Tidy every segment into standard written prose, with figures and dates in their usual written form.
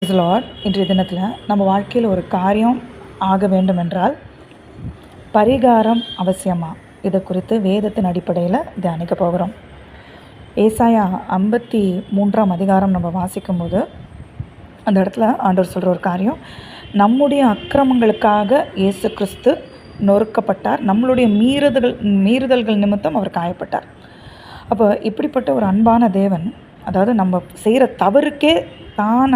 Lord. இன்றைய தினத்தில் நம்ம வாழ்க்கையில் ஒரு காரியம் ஆக வேண்டும் என்றால் பரிகாரம் அவசியமா, இதை குறித்து வேதத்தின் அடிப்படையில் தியானிக்க போகிறோம். ஏசாயா 53ஆம் அதிகாரம் நம்ம வாசிக்கும்போது அந்த இடத்துல ஆண்டவர் சொல்கிற ஒரு காரியம், நம்முடைய அக்கிரமங்களுக்காக இயேசு கிறிஸ்து நொறுக்கப்பட்டார், நம்மளுடைய மீறுதல்கள் நிமித்தம் அவர் காயப்பட்டார். அப்போ இப்படிப்பட்ட ஒரு அன்பான தேவன், அதாவது நம்ம செய்கிற தவறுக்கே தான்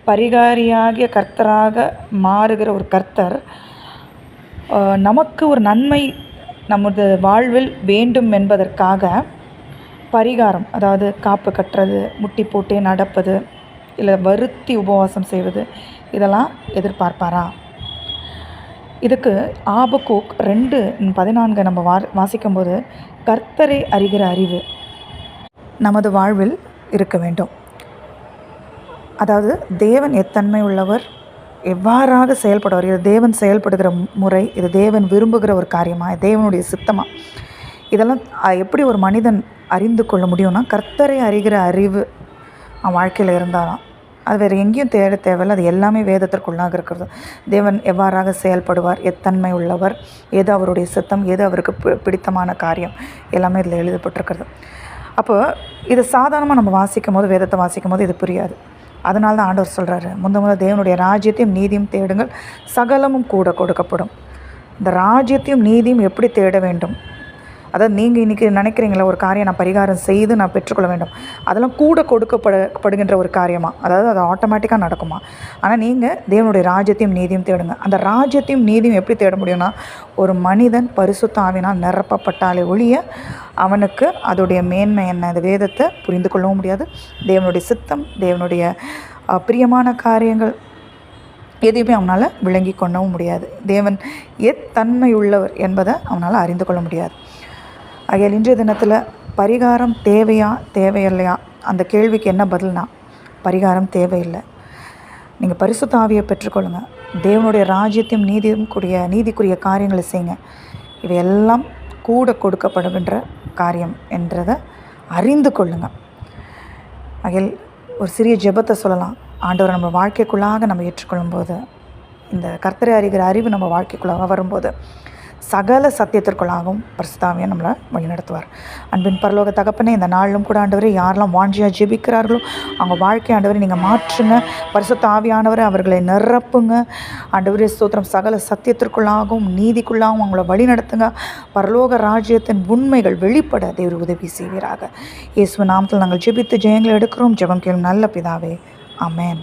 பரிகாரியாகிய கர்த்தராக மாறுகிற ஒரு கர்த்தர், நமக்கு ஒரு நன்மை நமது வாழ்வில் வேண்டும் என்பதற்காக பரிகாரம், அதாவது காப்பு கட்டுறது, முட்டி போட்டே நடப்பது, இல்லை வருத்தி உபவாசம் செய்வது, இதெல்லாம் எதிர்பார்ப்பாரா? இதுக்கு ஆபக்கூக் 2:14 நம்ம வாசிக்கும்போது, கர்த்தரை அறிகிற அறிவு நமது வாழ்வில் இருக்க வேண்டும். அதாவது தேவன் எத்தன்மை உள்ளவர், எவ்வாறாக செயல்படுவார், இது தேவன் செயல்படுகிற முறை, இது தேவன் விரும்புகிற ஒரு காரியமாக, தேவனுடைய சித்தமாக, இதெல்லாம் எப்படி ஒரு மனிதன் அறிந்து கொள்ள முடியும்னா, கர்த்தரை அறிகிற அறிவு அவன் வாழ்க்கையில் இருந்தாலும் அது வேறு எங்கேயும் தேவையில்லை. அது எல்லாமே வேதத்திற்குள்ளாக இருக்கிறது. தேவன் எவ்வாறாக செயல்படுவார், எத்தன்மை உள்ளவர், எது அவருடைய சித்தம், எது அவருக்கு பிடித்தமான காரியம், எல்லாமே இதில் எழுதப்பட்டிருக்கிறது. அப்போ இது சாதாரணமாக நம்ம வாசிக்கும் போது, வேதத்தை வாசிக்கும் போது இது புரியாது. அதனால தான் ஆண்டவர் சொல்கிறாரு, முத தேவனுடைய ராஜ்யத்தையும் நீதியும் தேடுங்கள், சகலமும் கூட கொடுக்கப்படும். இந்த ராஜ்யத்தையும் நீதியும் எப்படி தேட வேண்டும்? அதாவது நீங்கள் இன்றைக்கி நினைக்கிறீங்களா, ஒரு காரியம் நான் பரிகாரம் செய்து நான் பெற்றுக்கொள்ள வேண்டும், அதெல்லாம் கூட கொடுக்கப்படுகின்ற ஒரு காரியமாக, அதாவது அது ஆட்டோமேட்டிக்காக நடக்குமா? ஆனால் நீங்கள் தேவனுடைய ராஜ்யத்தையும் நீதியும் தேடுங்க. அந்த ராஜ்யத்தையும் நீதியும் எப்படி தேட முடியும்னா, ஒரு மனிதன் பரிசுத்த ஆவியினால் நிரப்பப்பட்டாலே ஒழிய அவனுக்கு அதோடைய மேன்மை என்ன, அந்த வேதத்தை புரிந்து கொள்ளவும் முடியாது. தேவனுடைய சித்தம், தேவனுடைய பிரியமான காரியங்கள் எதையுமே அவனால் விளங்கி கொள்ளவும் முடியாது. தேவன் எத்தன்மை உள்ளவர் என்பதை அவனால் அறிந்து கொள்ள முடியாது. ஆகையால் இன்றைய தினத்தில் பரிகாரம் தேவையில்லையா, அந்த கேள்விக்கு என்ன பதில்னா, பரிகாரம் தேவையில்லை. நீங்கள் பரிசுத்த ஆவியை பெற்றுக்கொள்ளுங்க, தேவனுடைய ராஜ்யத்தையும் நீதிக்குரிய காரியங்களை செய்யுங்க. இவையெல்லாம் கூட கொடுக்கப்படுகின்ற காரியம் என்றதை அறிந்து கொள்ளுங்க. ஆகையால் ஒரு சிறிய ஜெபத்தை சொல்லலாம். ஆண்டவரை நம்ம வாழ்க்கைக்குள்ளாக நம்ம ஏற்றுக்கொள்ளும்போது, இந்த கர்த்தரை அறிகிற அறிவு நம்ம வாழ்க்கைக்குள்ளாக வரும்போது, சகல சத்தியத்திற்குள்ளாகவும் பரிசுத்த ஆவியை நம்மளை வழிநடத்துவார். அன்பின் பரலோக தகப்பனே, இந்த நாளிலும் கூட ஆண்டவரே, யாரெல்லாம் வாஞ்சியாக ஜெபிக்கிறார்களோ அவங்க வாழ்க்கை ஆண்டவரை நீங்கள் மாற்றுங்க. பரிசுத்த ஆவியானவரை அவர்களை நிரப்புங்க. ஆண்டவரே ஸ்தோத்திரம், சகல சத்தியத்திற்குள்ளாகவும் நீதிக்குள்ளாகவும் அவங்கள வழிநடத்துங்க. பரலோக ராஜ்யத்தின் உண்மைகள் வெளிப்பட தேவர் உதவி செய்வீராக. இயேசுவின் நாமத்தில் நாங்கள் ஜெபித்து ஜெயங்களை எடுக்கிறோம். ஜெபம் கேளும் நல்ல பிதாவே, ஆமென்.